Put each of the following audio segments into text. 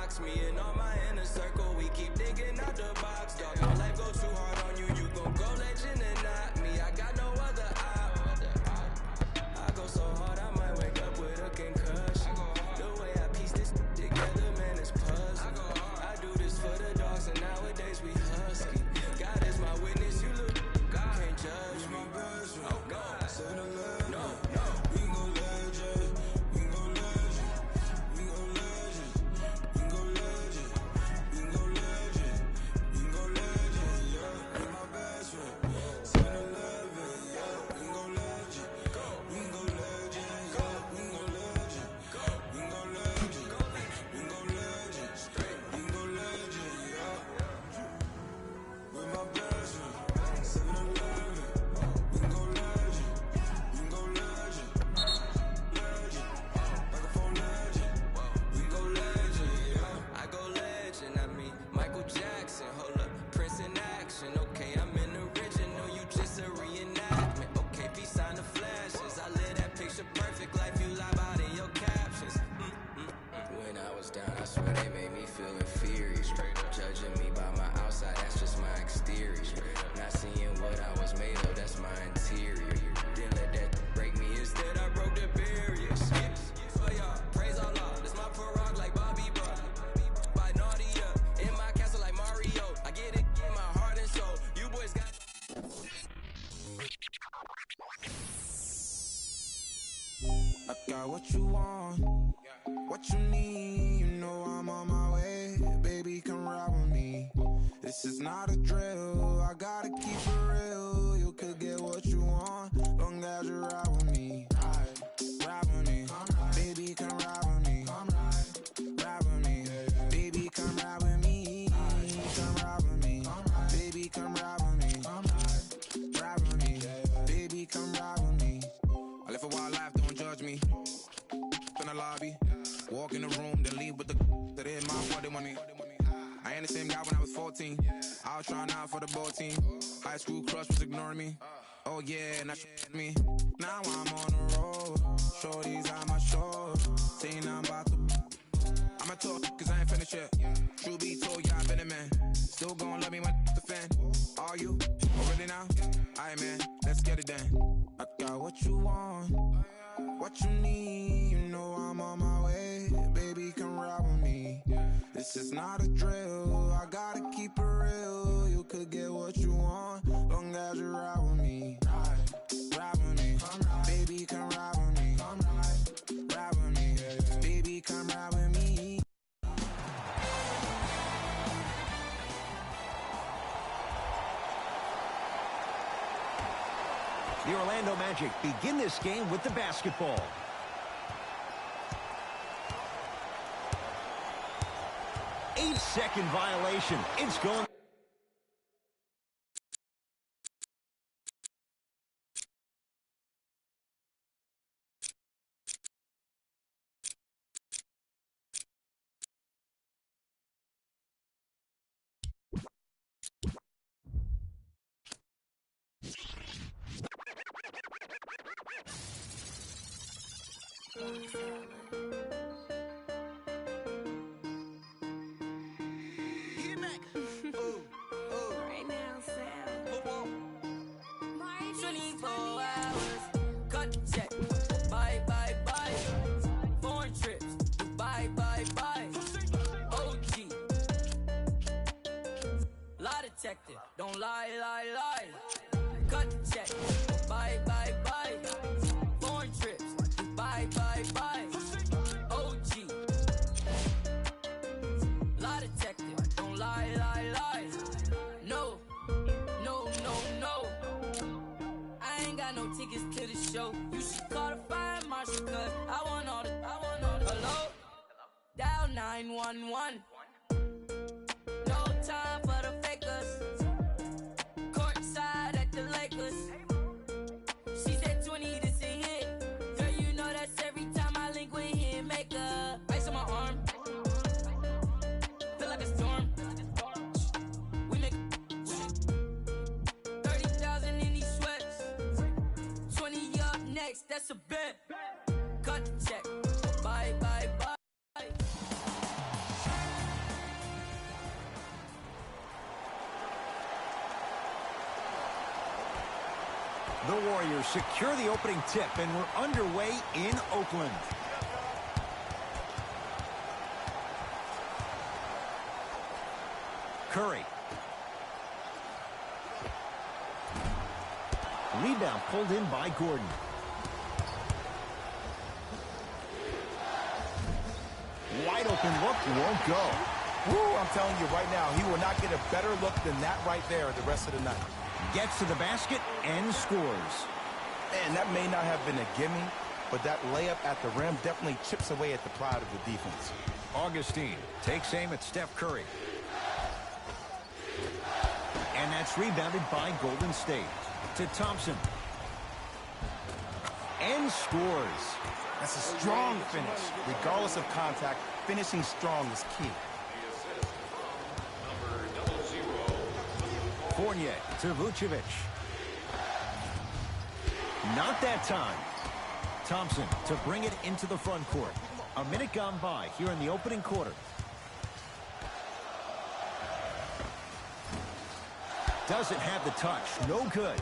box. Me and all my inner circle, we keep thinking out the box. Dog, my life go too hard on you, you gon' go legend and not me. I got no other op. I go so hard, I might wake up with a concussion. The way I piece this together, man, it's puzzle. I do this for the dogs, and nowadays we husky. God is my witness, you look, God can't judge me. Oh, God, no, no. We go legend, we go legend, we go legend, we go legend, we go legend, we go legend, yeah. You my best friend, 7-Eleven, yeah. We go legend, we go legend, yeah. We go legend, we go legend, we go legend, we go legend, yeah. With my best friend, 7-Eleven, we go legend, we go legend, legend, microphone legend, we go legend, yeah. I go legend, I mean Michael Jackson, hold up, Prince in action, okay, I'm an original, you just a reenactment, okay, peace sign the flashes, I live that picture perfect life, you lie about in your captions. When I was down, I swear they made me feel inferior. Straight up judging me by my outside, that's just my exterior. Not seeing what I was made of, that's my interior. Didn't let that break me, instead I broke the barriers. Oh y'all, praise Allah, this my parag like Bobby Brown. By Nadia, in my castle like Mario. I get it in my heart and soul. You boys got. I got what you want, what you need, you know I'm on my way. Baby, come ride with me. This is not a drill, I gotta keep it real. You could get what you want, long as you ride with me. Ride with me, baby, come ride with me. Ride with me, baby, come ride with me. Come ride with me, baby, come ride with me. Ride with me, baby, come ride with me. I live a wild life, don't judge me. In the lobby, walk in the room, then leave with the that in my body want me. I ain't the same guy when I was 14. I was trying out for the ball team. High school crush was ignoring me. Oh yeah, now me. Now I'm on the road. Shorties on my show. Saying I'm about to. I'ma talk cause I ain't finished yet. True be told, yeah, I've been a man. Still gon' love me when the fan. Are you? Oh, really now? Aight man, let's get it then. I got what you want, what you need, you know I'm on my way. Baby, come ride with me. This is not a drill, I gotta keep it real. You could get what you want, long as you ride with me. Ride with me, baby, come ride with me. Ride with me, baby, come ride with me. The Orlando Magic begin this game with the basketball. Eight-second violation. It's going. Right now, Sam. 24 hours. Cut the check. Bye, bye, bye. Foreign trips. Bye, bye, bye. OG. Lie detector. Don't lie, lie, lie. Cut the check. Bye, bye, bye. Foreign trips. Bye, bye, bye. OG. Lie detector. Don't lie, lie, lie. No, no, no, no. I ain't got no tickets to the show. You should call the fire marshal, cause I want all the. Hello? Dial 911. No time for the fakers. Courtside at the Lakers. She said 20, this a hit. Girl, you know that's every time I link with him. Make a ice on my arm. Feel like a storm. We make 30,000 in these sweats. 20 up next, that's a bet. Cut the check. Bye, bye, bye. The Warriors secure the opening tip, and we're underway in Oakland. Curry. Rebound pulled in by Gordon. Wide open look, won't go. Woo, I'm telling you right now, he will not get a better look than that right there the rest of the night. Gets to the basket and scores. Man, that may not have been a gimme, but that layup at the rim definitely chips away at the pride of the defense. Augustine takes aim at Steph Curry. And that's rebounded by Golden State. To Thompson. And scores. That's a strong finish. Regardless of contact, finishing strong is key. Fournier to Vucevic. Not that time. Thompson to bring it into the front court. A minute gone by here in the opening quarter. Doesn't have the touch. No good.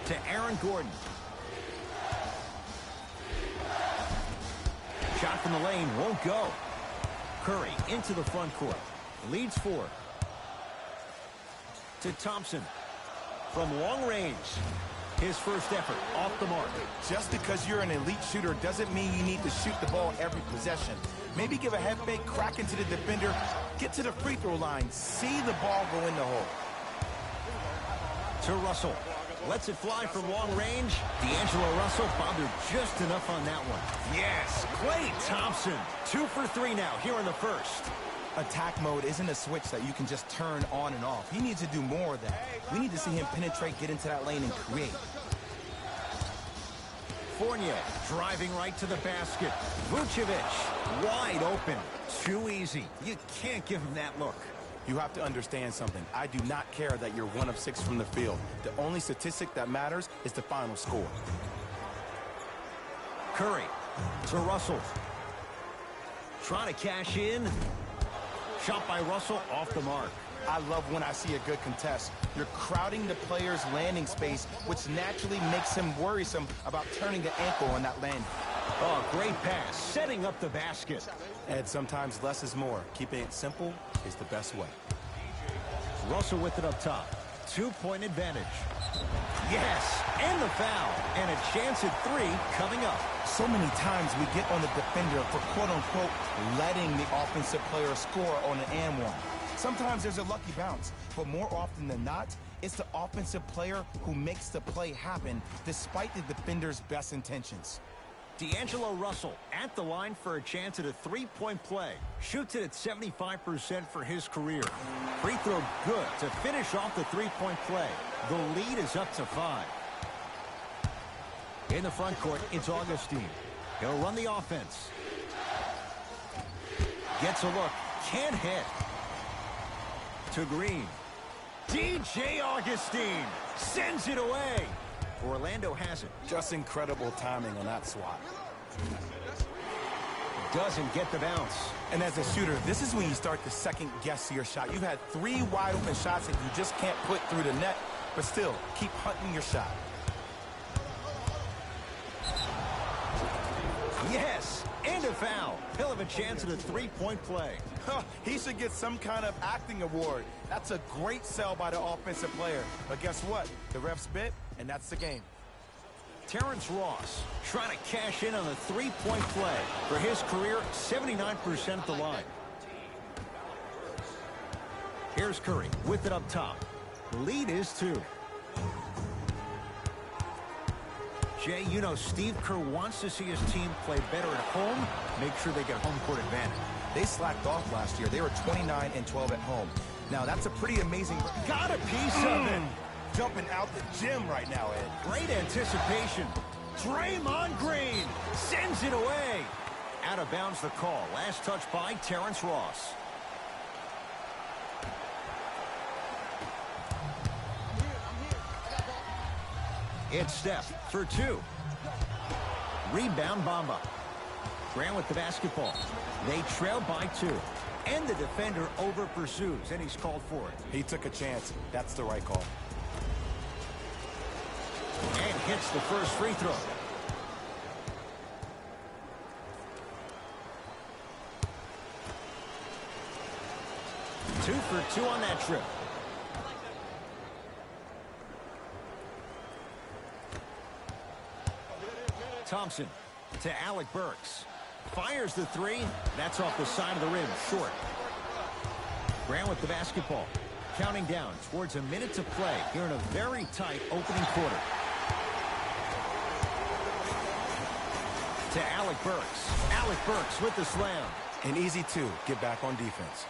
To Aaron Gordon. Shot from the lane won't go. Curry into the front court. Leads 4. To Thompson. From long range. His first effort off the mark. Just because you're an elite shooter doesn't mean you need to shoot the ball every possession. Maybe give a head fake, crack into the defender, get to the free throw line, see the ball go in the hole. To Russell. Lets it fly from long range. D'Angelo Russell bothered just enough on that one. Yes, Klay Thompson. 2 for 3 now here in the first. Attack mode isn't a switch that you can just turn on and off. He needs to do more of that. We need to see him penetrate, get into that lane, and create. Fournier driving right to the basket. Vucevic wide open. Too easy. You can't give him that look. You have to understand something. I do not care that you're 1 of 6 from the field. The only statistic that matters is the final score. Curry to Russell. Trying to cash in. Shot by Russell off the mark. I love when I see a good contest. You're crowding the player's landing space, which naturally makes him worrisome about turning the ankle on that landing. Oh, great pass. Setting up the basket. And sometimes less is more. Keeping it simple is the best way. Russell with it up top. 2-point advantage. Yes, and the foul. And a chance at 3 coming up. So many times we get on the defender for quote-unquote letting the offensive player score on an and one. Sometimes there's a lucky bounce, but more often than not, it's the offensive player who makes the play happen despite the defender's best intentions. D'Angelo Russell at the line for a chance at a 3-point play. Shoots it at 75% for his career. Free throw good to finish off the 3-point play. The lead is up to 5. In the front court, it's Augustine. He'll run the offense. Gets a look. Can't hit. To Green. DJ Augustine sends it away. Orlando has it. Just incredible timing on that swat. Doesn't get the bounce. And as a shooter, this is when you start to second guess your shot. You've had 3 wide open shots that you just can't put through the net, but still, keep hunting your shot. Yes, and a foul. He'll have a chance at a 3-point play. He should get some kind of acting award. That's a great sell by the offensive player. But guess what? The refs bit, and that's the game. Terrence Ross trying to cash in on a 3-point play. For his career, 79% at the line. Here's Curry with it up top. Lead is 2. Jay, you know Steve Kerr wants to see his team play better at home. Make sure they get home court advantage. They slacked off last year. They were 29-12 at home. Now, that's a pretty amazing... Got a piece of it. Jumping out the gym right now, Ed. Great anticipation. Draymond Green sends it away. Out of bounds the call. Last touch by Terrence Ross. It's Steph for 2. Rebound Bamba. Grant with the basketball. They trail by 2. And the defender over pursues, and he's called for it. He took a chance. That's the right call. hits the first free throw. Two for two on that trip. Thompson to Alec Burks. Fires the three. That's off the side of the rim, short. Grant with the basketball. Counting down towards a minute to play here in a very tight opening quarter. To Alec Burks. Alec Burks with the slam. An easy two. Get back on defense.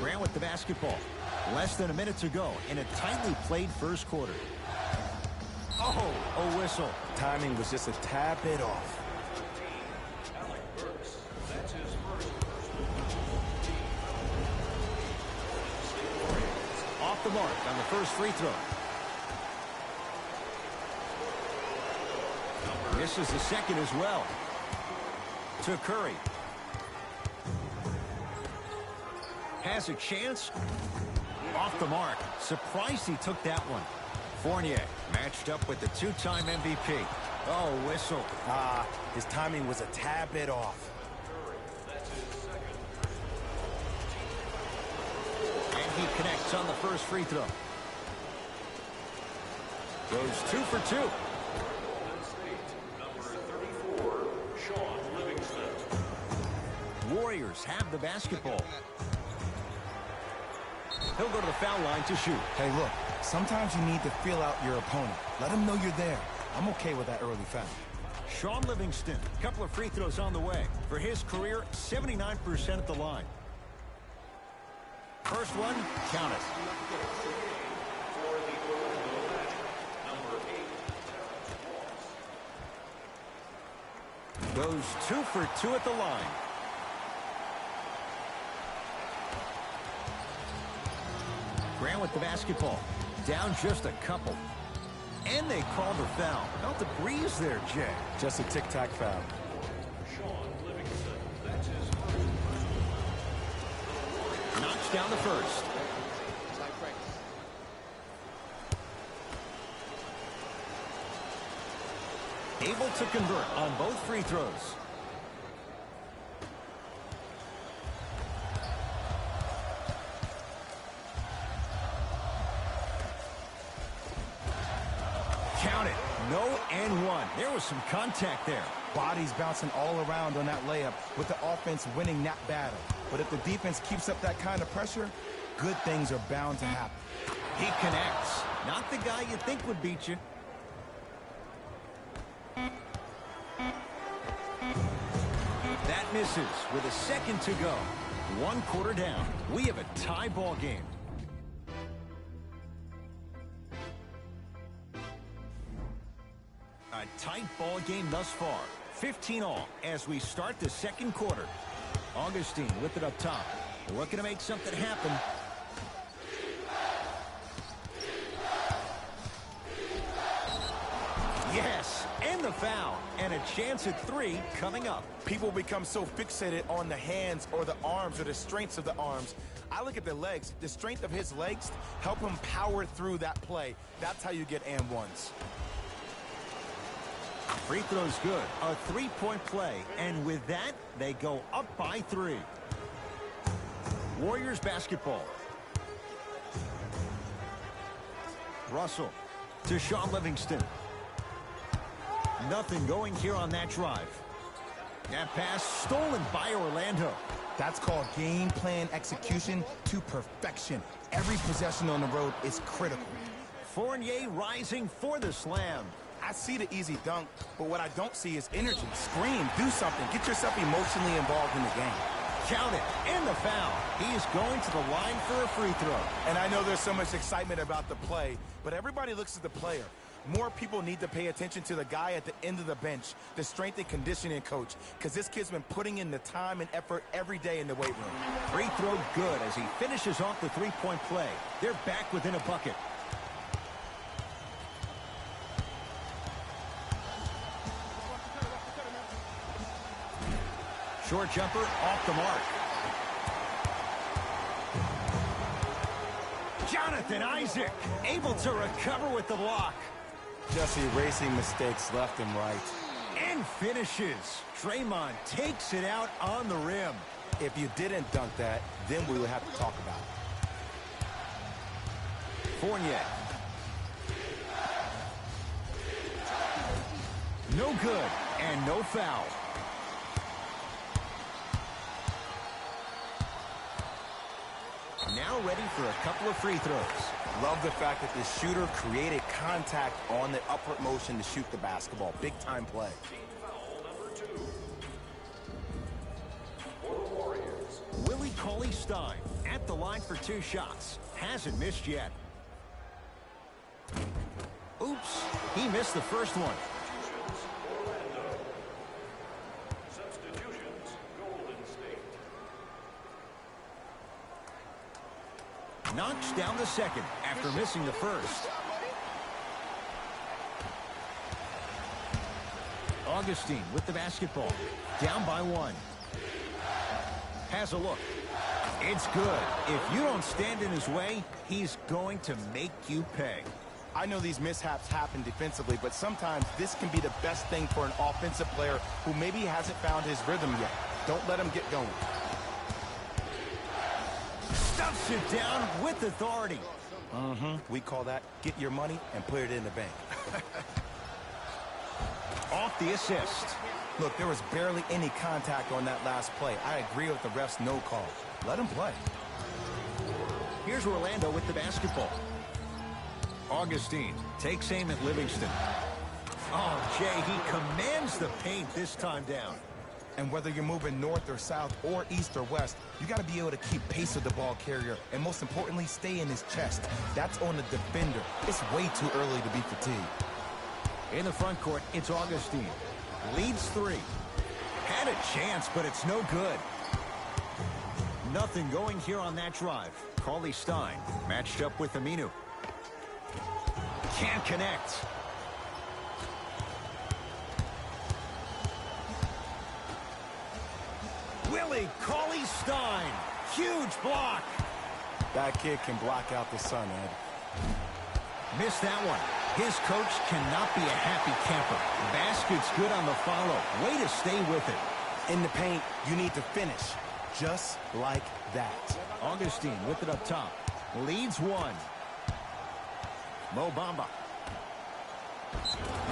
Grant with the basketball. Less than a minute to go in a tightly played first quarter. Oh, a whistle. Timing was just a tad bit off. Off the mark on the first free throw. Misses the second as well. To Curry. Has a chance. Off the mark. Surprised he took that one. Fournier matched up with the two-time MVP. Oh, whistle. His timing was a tad bit off. And he connects on the first free throw. Goes 2 for 2. Warriors have the basketball. He'll go to the foul line to shoot. Hey, look, sometimes you need to feel out your opponent. Let him know you're there. I'm okay with that early foul. Shaun Livingston, a couple of free throws on the way. For his career, 79% at the line. First one, count it. Goes 2 for 2 at the line. Grant with the basketball. Down just a couple. And they called the foul. Felt the breeze there, Jay. Just a tic-tac foul. Knocks down the first. Able to convert on both free throws. Count it. No and one. There was some contact there. Bodies bouncing all around on that layup with the offense winning that battle. But if the defense keeps up that kind of pressure, good things are bound to happen. He connects. Not the guy you think would beat you. That misses with a second to go. 1 quarter down. We have a tie ball game. A tight ball game thus far. 15 all as we start the second quarter. Augustine with it up top. Looking to make something happen. Yes, and the foul. And a chance at 3 coming up. People become so fixated on the hands or the arms or the strengths of the arms. I look at the legs. The strength of his legs help him power through that play. That's how you get and ones. Free throw's good. A 3-point play. And with that, they go up by 3. Warriors basketball. Russell to Shaun Livingston. Nothing going here on that drive. That pass stolen by Orlando. That's called game plan execution to perfection. Every possession on the road is critical. Fournier rising for the slam. I see the easy dunk, but what I don't see is energy. Scream, do something. Get yourself emotionally involved in the game. Count it, and the foul. He is going to the line for a free throw. And I know there's so much excitement about the play, but everybody looks at the player. More people need to pay attention to the guy at the end of the bench, the strength and conditioning coach, because this kid's been putting in the time and effort every day in the weight room. Free throw good as he finishes off the three-point play. They're back within a bucket. Short jumper off the mark. Jonathan Isaac able to recover with the block. Just erasing mistakes left and right. And finishes. Draymond takes it out on the rim. If you didn't dunk that, then we would have to talk about it. Fournier. No good and no foul. Now ready for a couple of free throws. Love the fact that the shooter created contact on the upward motion to shoot the basketball. Big time play. Willie Cauley-Stein at the line for 2 shots. Hasn't missed yet. Oops, he missed the first one. Knocks down the second after missing the first. Augustine with the basketball. Down by 1. Has a look. It's good. If you don't stand in his way, he's going to make you pay. I know these mishaps happen defensively, but sometimes this can be the best thing for an offensive player who maybe hasn't found his rhythm yet. Don't let him get going. Stuffs it down with authority. We call that get your money and put it in the bank. Off the assist. Look, there was barely any contact on that last play. I agree with the ref's no call. Let him play. Here's Orlando with the basketball. Augustine takes aim at Livingston. Oh, Jay, he commands the paint this time down. And whether you're moving north or south or east or west, you got to be able to keep pace with the ball carrier and, most importantly, stay in his chest. That's on the defender. It's way too early to be fatigued. In the front court, it's Augustine. Leads 3. Had a chance, but it's no good. Nothing going here on that drive. Cauley-Stein matched up with Aminu. Can't connect. Willie Cauley-Stein. Huge block. That kid can block out the sun, Ed. Missed that one. His coach cannot be a happy camper. Basket's good on the follow. Way to stay with it. In the paint, you need to finish. Just like that. Augustine with it up top. Leads 1. Mo Bamba.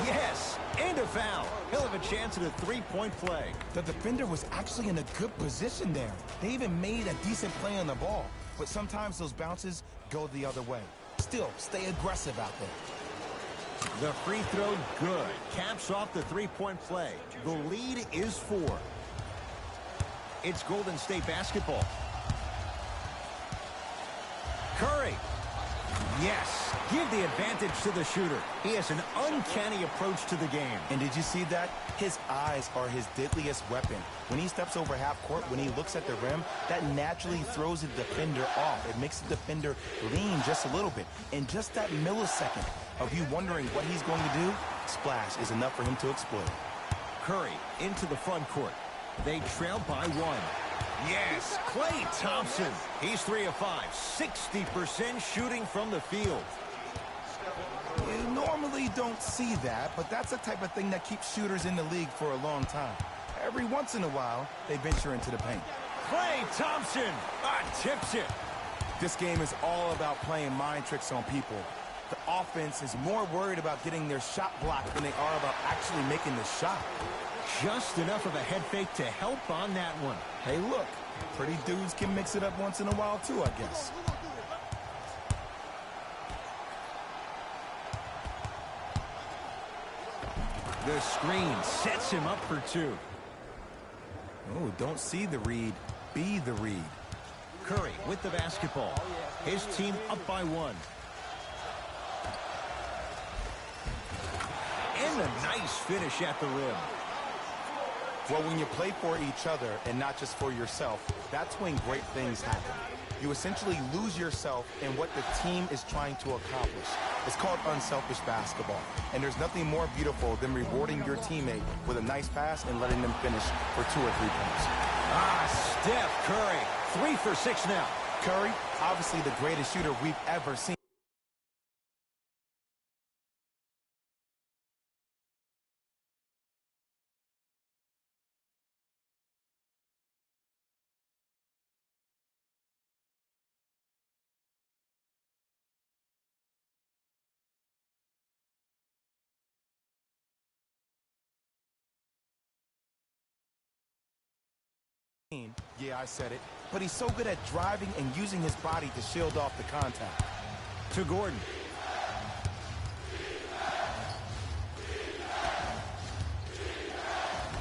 Yes, and a foul. He'll have a chance at a three-point play. The defender was actually in a good position there. They even made a decent play on the ball. But sometimes those bounces go the other way. Still, stay aggressive out there. The free throw good. Caps off the three-point play. The lead is 4. It's Golden State basketball. Curry. Yes, give the advantage to the shooter. He has an uncanny approach to the game. And did you see that? His eyes are his deadliest weapon. When he steps over half court, when he looks at the rim, that naturally throws the defender off. It makes the defender lean just a little bit. And just that millisecond of you wondering what he's going to do, splash is enough for him to exploit. Curry into the front court. They trail by 1. Yes, Klay Thompson. He's 3 of 5. 60% shooting from the field. You normally don't see that, but that's the type of thing that keeps shooters in the league for a long time. Every once in a while, they venture into the paint. Klay Thompson tips it. This game is all about playing mind tricks on people. The offense is more worried about getting their shot blocked than they are about actually making the shot. Just enough of a head fake to help on that one. Hey, look, pretty dudes can mix it up once in a while too, I guess. The screen sets him up for 2. Oh, don't see the read, be the read. Curry with the basketball. His team up by 1. And a nice finish at the rim. Well, when you play for each other and not just for yourself, that's when great things happen. You essentially lose yourself in what the team is trying to accomplish. It's called unselfish basketball. And there's nothing more beautiful than rewarding your teammate with a nice pass and letting them finish for 2 or 3 points. Steph Curry, 3 for 6 now. Curry, obviously the greatest shooter we've ever seen. Yeah, I said it. But he's so good at driving and using his body to shield off the contact. To Gordon.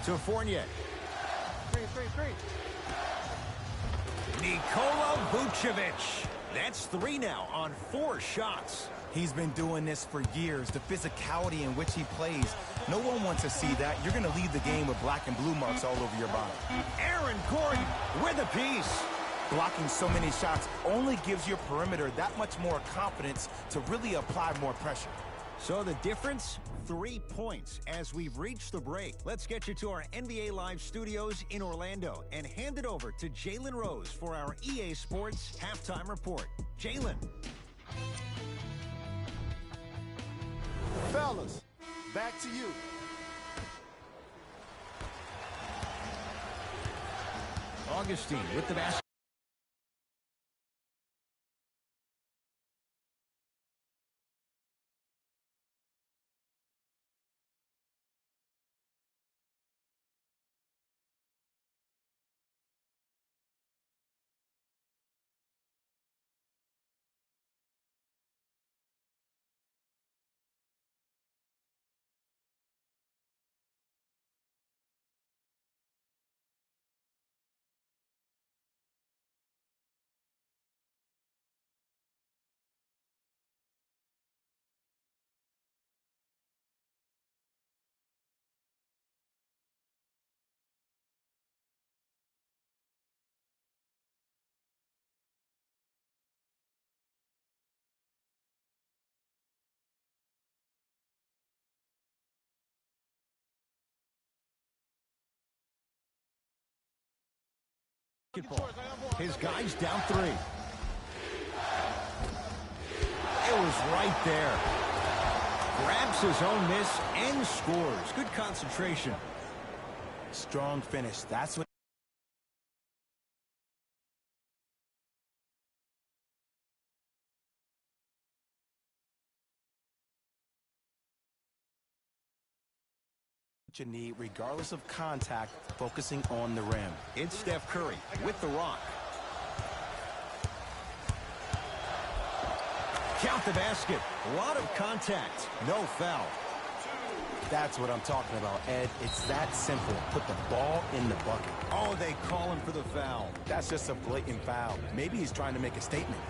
To Fournier. Three. Nikola Vucevic. That's 3 now on 4 shots. He's been doing this for years. The physicality in which he plays, no one wants to see that. You're going to leave the game with black and blue marks all over your body. Aaron Gordon with a piece. Blocking so many shots only gives your perimeter that much more confidence to really apply more pressure. So the difference, 3 points as we've reached the break. Let's get you to our NBA Live studios in Orlando and hand it over to Jalen Rose for our EA Sports Halftime Report. Jalen. Fellas, back to you. Augustine with the basket. His guys down 3. It was right there. Grabs his own miss and scores. Good concentration. Strong finish. That's what. You need, regardless of contact, focusing on the rim. It's Steph Curry with the rock. Count the basket. A lot of contact. No foul. That's what I'm talking about, Ed. It's that simple. Put the ball in the bucket. Oh, they call him for the foul. That's just a blatant foul. Maybe he's trying to make a statement.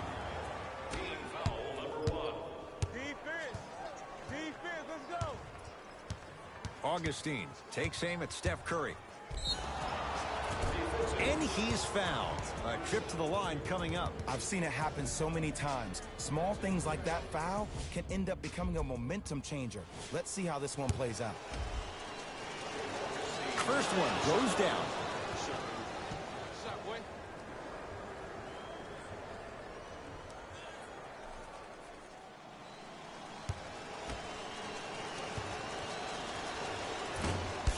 Defense, let's go. Augustine takes aim at Steph Curry. And he's fouled. A trip to the line coming up. I've seen it happen so many times. Small things like that foul can end up becoming a momentum changer. Let's see how this one plays out. First one goes down.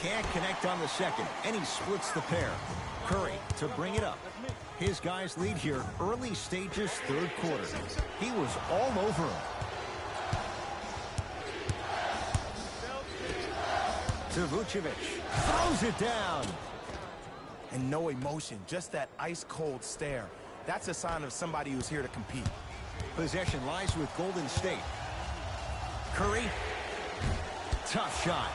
Can't connect on the second, and he splits the pair. Curry to bring it up. His guys lead here early stages, third quarter. He was all over him. To Vucevic. Throws it down. And no emotion, just that ice-cold stare. That's a sign of somebody who's here to compete. Possession lies with Golden State. Curry. Tough shot.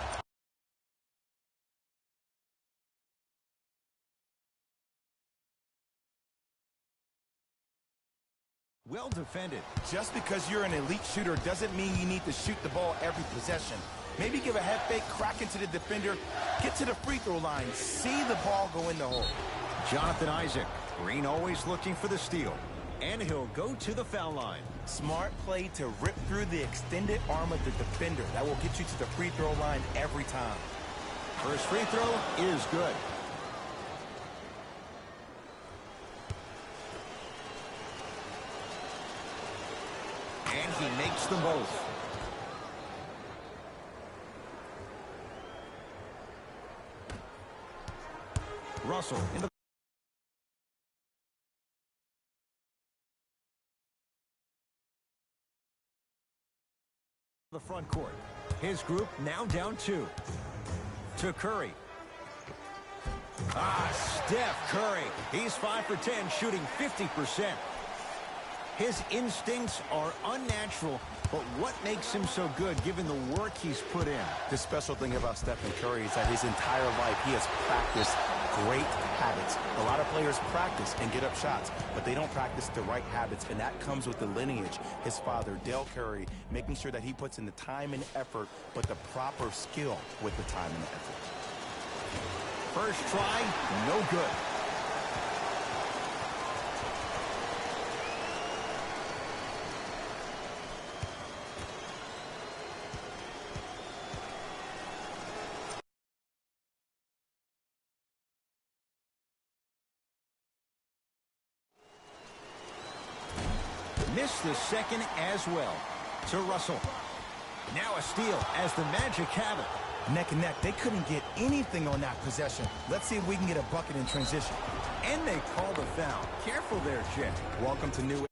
Well defended. Just because you're an elite shooter doesn't mean you need to shoot the ball every possession. Maybe give a head fake, crack into the defender, get to the free throw line, see the ball go in the hole. Jonathan Isaac. Green always looking for the steal. And he'll go to the foul line. Smart play to rip through the extended arm of the defender. That will get you to the free throw line every time. First free throw is good. And he makes them both. Russell in the front court. His group now down 2. To Curry. Steph Curry. He's 5 for 10, shooting 50%. His instincts are unnatural, but what makes him so good given the work he's put in? The special thing about Stephen Curry is that his entire life he has practiced great habits. A lot of players practice and get up shots, but they don't practice the right habits, and that comes with the lineage. His father, Dale Curry, making sure that he puts in the time and effort, but the proper skill with the time and the effort. First try, no good. Missed the second as well. To Russell. Now a steal as the Magic have it. Neck and neck. They couldn't get anything on that possession. Let's see if we can get a bucket in transition. And they call the foul. Careful there, Jet. Welcome to New